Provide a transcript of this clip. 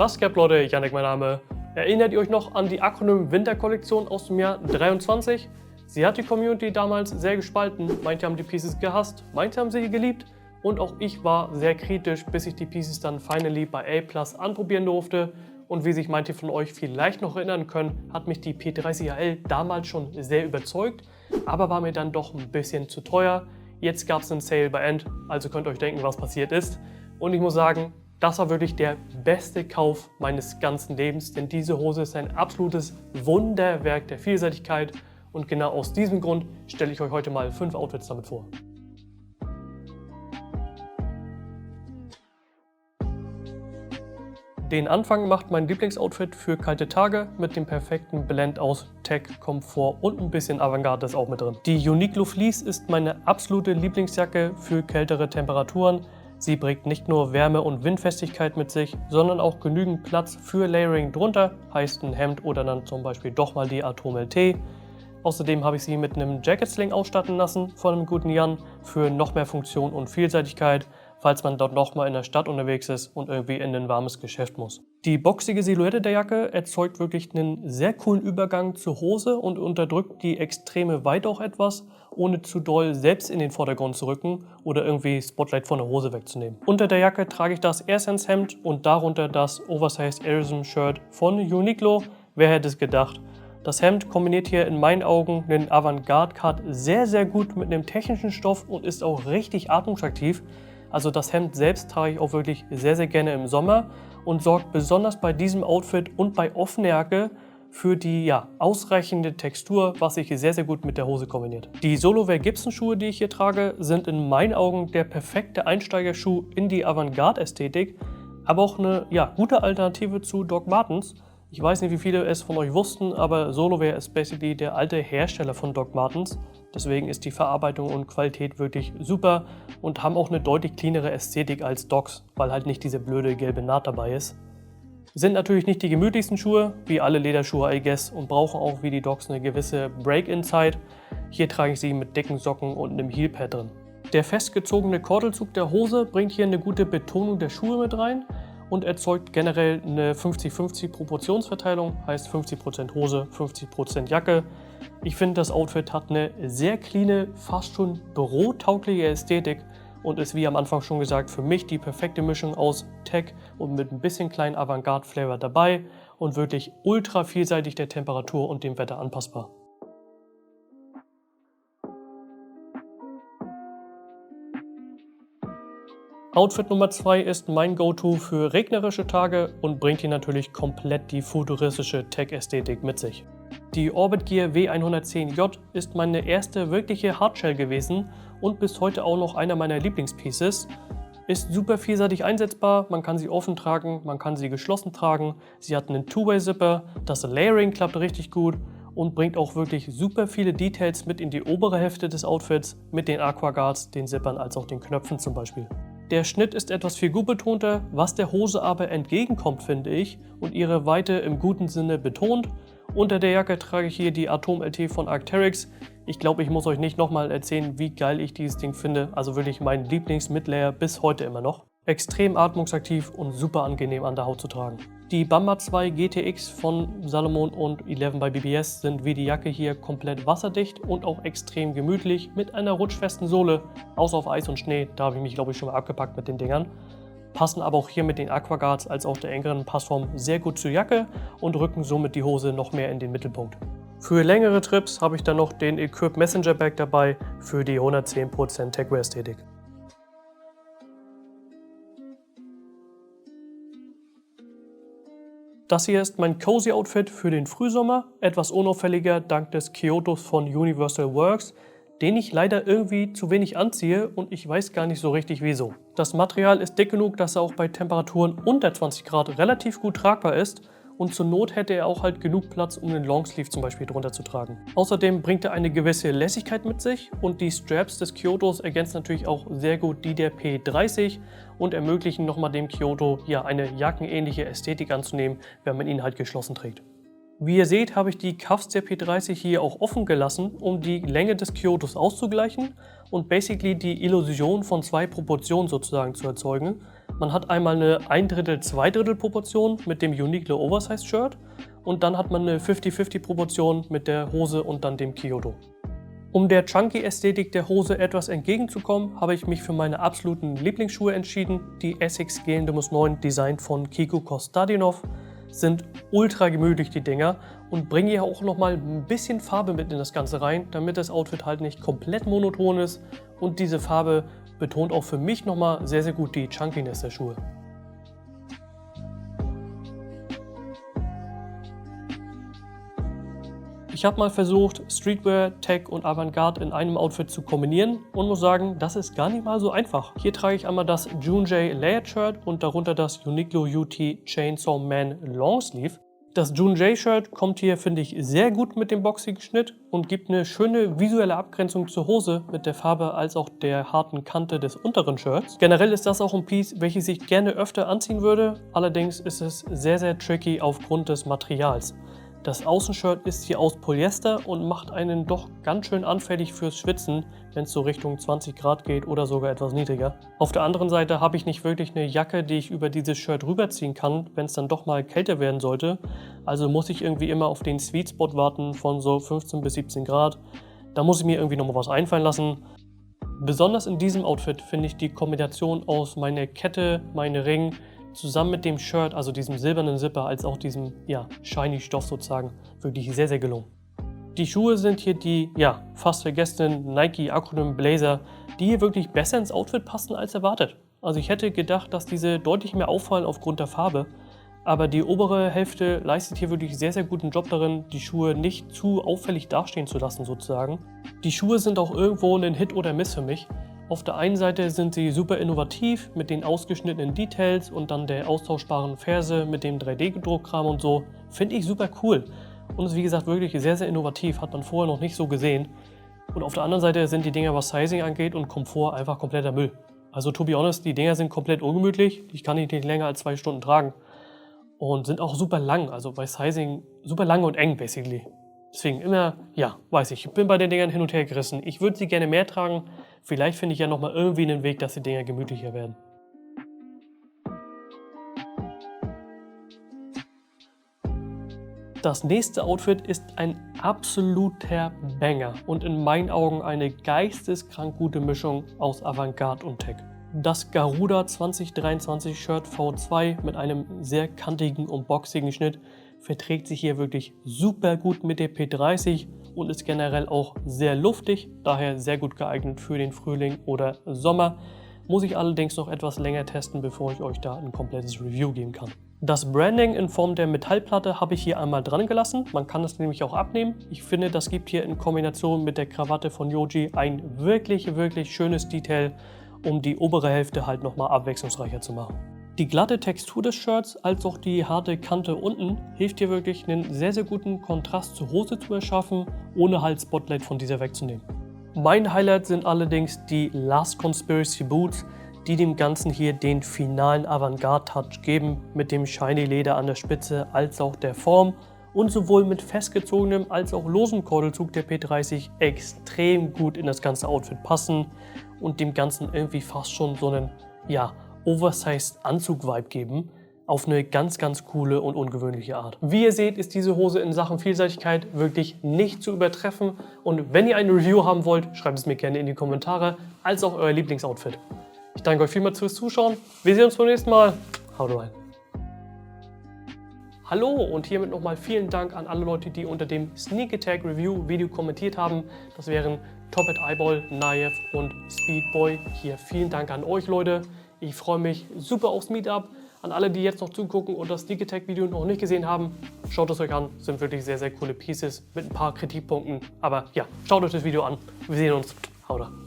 Was geht, Leute? Janek mein Name. Erinnert ihr euch noch an die Acronym Winterkollektion aus dem Jahr 23? Sie hat die Community damals sehr gespalten. Manche haben die Pieces gehasst, manche haben sie geliebt. Und auch ich war sehr kritisch, bis ich die Pieces dann finally bei A+ anprobieren durfte. Und wie sich manche von euch vielleicht noch erinnern können, hat mich die P30AL damals schon sehr überzeugt, aber war mir dann doch ein bisschen zu teuer. Jetzt gab es einen Sale bei End, also könnt ihr euch denken, was passiert ist. Und ich muss sagen, das war wirklich der beste Kauf meines ganzen Lebens, denn diese Hose ist ein absolutes Wunderwerk der Vielseitigkeit. Und genau aus diesem Grund stelle ich euch heute mal 5 Outfits damit vor. Den Anfang macht mein Lieblingsoutfit für kalte Tage mit dem perfekten Blend aus Tech, Komfort und ein bisschen Avantgarde ist auch mit drin. Die Uniqlo Fleece ist meine absolute Lieblingsjacke für kältere Temperaturen. Sie bringt nicht nur Wärme und Windfestigkeit mit sich, sondern auch genügend Platz für Layering drunter, heißt ein Hemd oder dann zum Beispiel doch mal die Atom LT. Außerdem habe ich sie mit einem Jacket Sling ausstatten lassen von einem guten Jan für noch mehr Funktion und Vielseitigkeit, falls man dort nochmal in der Stadt unterwegs ist und irgendwie in ein warmes Geschäft muss. Die boxige Silhouette der Jacke erzeugt wirklich einen sehr coolen Übergang zur Hose und unterdrückt die extreme Weite auch etwas, ohne zu doll selbst in den Vordergrund zu rücken oder irgendwie Spotlight von der Hose wegzunehmen. Unter der Jacke trage ich das AirSense Hemd und darunter das Oversized Airism Shirt von Uniqlo. Wer hätte es gedacht? Das Hemd kombiniert hier in meinen Augen den Avantgarde-Cut sehr gut mit einem technischen Stoff und ist auch richtig atmungsaktiv. Also das Hemd selbst trage ich auch wirklich sehr gerne im Sommer und sorgt besonders bei diesem Outfit und bei offener Jacke für die ausreichende Textur, was sich sehr gut mit der Hose kombiniert. Die Solowear Gibson Schuhe, die ich hier trage, sind in meinen Augen der perfekte Einsteigerschuh in die Avantgarde-Ästhetik, aber auch eine gute Alternative zu Doc Martens. Ich weiß nicht, wie viele es von euch wussten, aber Solowear ist basically der alte Hersteller von Doc Martens. Deswegen ist die Verarbeitung und Qualität wirklich super und haben auch eine deutlich cleanere Ästhetik als Docs, weil halt nicht diese blöde gelbe Naht dabei ist. Sind natürlich nicht die gemütlichsten Schuhe, wie alle Lederschuhe I guess, und brauchen auch wie die Docs eine gewisse Break-In-Zeit. Hier trage ich sie mit dicken Socken und einem Heelpad drin. Der festgezogene Kordelzug der Hose bringt hier eine gute Betonung der Schuhe mit rein und erzeugt generell eine 50-50 Proportionsverteilung, heißt 50% Hose, 50% Jacke. Ich finde, das Outfit hat eine sehr cleane, fast schon bürotaugliche Ästhetik und ist, wie am Anfang schon gesagt, für mich die perfekte Mischung aus Tech und mit ein bisschen kleinen Avantgarde-Flavor dabei und wirklich ultra vielseitig der Temperatur und dem Wetter anpassbar. Outfit Nummer 2 ist mein Go-To für regnerische Tage und bringt hier natürlich komplett die futuristische Tech-Ästhetik mit sich. Die Orbit Gear W110J ist meine erste wirkliche Hardshell gewesen und bis heute auch noch einer meiner Lieblingspieces. Ist super vielseitig einsetzbar, man kann sie offen tragen, man kann sie geschlossen tragen, sie hat einen Two-Way-Zipper, das Layering klappt richtig gut und bringt auch wirklich super viele Details mit in die obere Hälfte des Outfits mit den Aquaguards, den Zippern als auch den Knöpfen zum Beispiel. Der Schnitt ist etwas figurbetonter, was der Hose aber entgegenkommt, finde ich, und ihre Weite im guten Sinne betont. Unter der Jacke trage ich hier die Atom LT von Arc'teryx. Ich glaube, ich muss euch nicht nochmal erzählen, wie geil ich dieses Ding finde. Also wirklich mein Lieblings-Midlayer bis heute immer noch. Extrem atmungsaktiv und super angenehm an der Haut zu tragen. Die Bamba 2 GTX von Salomon und 11 by BBS sind wie die Jacke hier komplett wasserdicht und auch extrem gemütlich mit einer rutschfesten Sohle, außer auf Eis und Schnee, da habe ich mich glaube ich schon mal abgepackt mit den Dingern. Passen aber auch hier mit den Aquaguards als auch der engeren Passform sehr gut zur Jacke und rücken somit die Hose noch mehr in den Mittelpunkt. Für längere Trips habe ich dann noch den Equip Messenger Bag dabei für die 110% Techwear-Ästhetik. Das hier ist mein Cozy Outfit für den Frühsommer, etwas unauffälliger dank des Kyotos von Universal Works, den ich leider irgendwie zu wenig anziehe und ich weiß gar nicht so richtig wieso. Das Material ist dick genug, dass er auch bei Temperaturen unter 20 Grad relativ gut tragbar ist und zur Not hätte er auch halt genug Platz, um den Longsleeve zum Beispiel drunter zu tragen. Außerdem bringt er eine gewisse Lässigkeit mit sich und die Straps des Kyotos ergänzen natürlich auch sehr gut die der P30 und ermöglichen nochmal dem Kyoto eine jackenähnliche Ästhetik anzunehmen, wenn man ihn halt geschlossen trägt. Wie ihr seht, habe ich die Cuffs der P30 hier auch offen gelassen, um die Länge des Kyotos auszugleichen und basically die Illusion von 2 Proportionen sozusagen zu erzeugen. Man hat einmal eine 1/3, 2/3 Proportion mit dem Uniqlo Oversized Shirt und dann hat man eine 50-50 Proportion mit der Hose und dann dem Kyoto. Um der Chunky-Ästhetik der Hose etwas entgegenzukommen, habe ich mich für meine absoluten Lieblingsschuhe entschieden. Die Essex GN 9, designt von Kiko Kostadinov, sind ultra gemütlich, die Dinger, und bringen hier auch nochmal ein bisschen Farbe mit in das Ganze rein, damit das Outfit halt nicht komplett monoton ist, und diese Farbe betont auch für mich nochmal sehr, sehr gut die Chunkiness der Schuhe. Ich habe mal versucht, Streetwear, Tech und Avantgarde in einem Outfit zu kombinieren und muss sagen, das ist gar nicht mal so einfach. Hier trage ich einmal das Junjay Layered Shirt und darunter das Uniqlo UT Chainsaw Man Longsleeve. Das Junjay Shirt kommt hier, finde ich, sehr gut mit dem boxigen Schnitt und gibt eine schöne visuelle Abgrenzung zur Hose mit der Farbe als auch der harten Kante des unteren Shirts. Generell ist das auch ein Piece, welches ich gerne öfter anziehen würde, allerdings ist es sehr, sehr tricky aufgrund des Materials. Das Außenshirt ist hier aus Polyester und macht einen doch ganz schön anfällig fürs Schwitzen, wenn es so Richtung 20 Grad geht oder sogar etwas niedriger. Auf der anderen Seite habe ich nicht wirklich eine Jacke, die ich über dieses Shirt rüberziehen kann, wenn es dann doch mal kälter werden sollte. Also muss ich irgendwie immer auf den Sweet Spot warten von so 15 bis 17 Grad. Da muss ich mir irgendwie nochmal was einfallen lassen. Besonders in diesem Outfit finde ich die Kombination aus meiner Kette, meine Ring, zusammen mit dem Shirt, also diesem silbernen Zipper, als auch diesem, ja, shiny Stoff sozusagen, wirklich sehr, sehr gelungen. Die Schuhe sind hier die, ja, fast vergessenen Nike Acronym Blazer, die hier wirklich besser ins Outfit passen als erwartet. Also ich hätte gedacht, dass diese deutlich mehr auffallen aufgrund der Farbe, aber die obere Hälfte leistet hier wirklich sehr, sehr guten Job darin, die Schuhe nicht zu auffällig dastehen zu lassen sozusagen. Die Schuhe sind auch irgendwo ein Hit oder Miss für mich. Auf der einen Seite sind sie super innovativ mit den ausgeschnittenen Details und dann der austauschbaren Ferse mit dem 3D-Gedruckkram und so. Finde ich super cool. Und ist wie gesagt wirklich sehr, sehr innovativ, hat man vorher noch nicht so gesehen. Und auf der anderen Seite sind die Dinger, was Sizing angeht und Komfort, einfach kompletter Müll. Also to be honest, die Dinger sind komplett ungemütlich. Ich kann die nicht länger als 2 Stunden tragen. Und sind auch super lang, also bei Sizing super lang und eng basically. Deswegen immer, ja, weiß ich bin bei den Dingern hin und her gerissen. Ich würde sie gerne mehr tragen. Vielleicht finde ich ja nochmal irgendwie einen Weg, dass die Dinger gemütlicher werden. Das nächste Outfit ist ein absoluter Banger und in meinen Augen eine geisteskrank gute Mischung aus Avantgarde und Tech. Das Garuda 2023 Shirt V2 mit einem sehr kantigen und boxigen Schnitt verträgt sich hier wirklich super gut mit der P30 und ist generell auch sehr luftig, daher sehr gut geeignet für den Frühling oder Sommer. Muss ich allerdings noch etwas länger testen, bevor ich euch da ein komplettes Review geben kann. Das Branding in Form der Metallplatte habe ich hier einmal dran gelassen. Man kann das nämlich auch abnehmen. Ich finde, das gibt hier in Kombination mit der Krawatte von Yohji ein wirklich, wirklich schönes Detail, um die obere Hälfte halt nochmal abwechslungsreicher zu machen. Die glatte Textur des Shirts als auch die harte Kante unten hilft hier wirklich einen sehr, sehr guten Kontrast zur Hose zu erschaffen, ohne halt Spotlight von dieser wegzunehmen. Mein Highlight sind allerdings die Last Conspiracy Boots, die dem Ganzen hier den finalen Avantgarde-Touch geben, mit dem shiny Leder an der Spitze als auch der Form und sowohl mit festgezogenem als auch losem Kordelzug der P30 extrem gut in das ganze Outfit passen und dem Ganzen irgendwie fast schon so einen, ja, Oversized Anzug-Vibe geben, auf eine ganz, ganz coole und ungewöhnliche Art. Wie ihr seht, ist diese Hose in Sachen Vielseitigkeit wirklich nicht zu übertreffen und wenn ihr eine Review haben wollt, schreibt es mir gerne in die Kommentare, als auch euer Lieblingsoutfit. Ich danke euch vielmals fürs Zuschauen, wir sehen uns beim nächsten Mal, haut rein! Hallo und hiermit nochmal vielen Dank an alle Leute, die unter dem Sneak Attack Review Video kommentiert haben. Das wären Top at Eyeball, Nayev und Speedboy. Hier vielen Dank an euch Leute. Ich freue mich super aufs Meetup. An alle, die jetzt noch zugucken und das Sneak Attack Video noch nicht gesehen haben, schaut es euch an. Sind wirklich sehr, sehr coole Pieces mit ein paar Kritikpunkten. Aber ja, schaut euch das Video an. Wir sehen uns. Haut rein.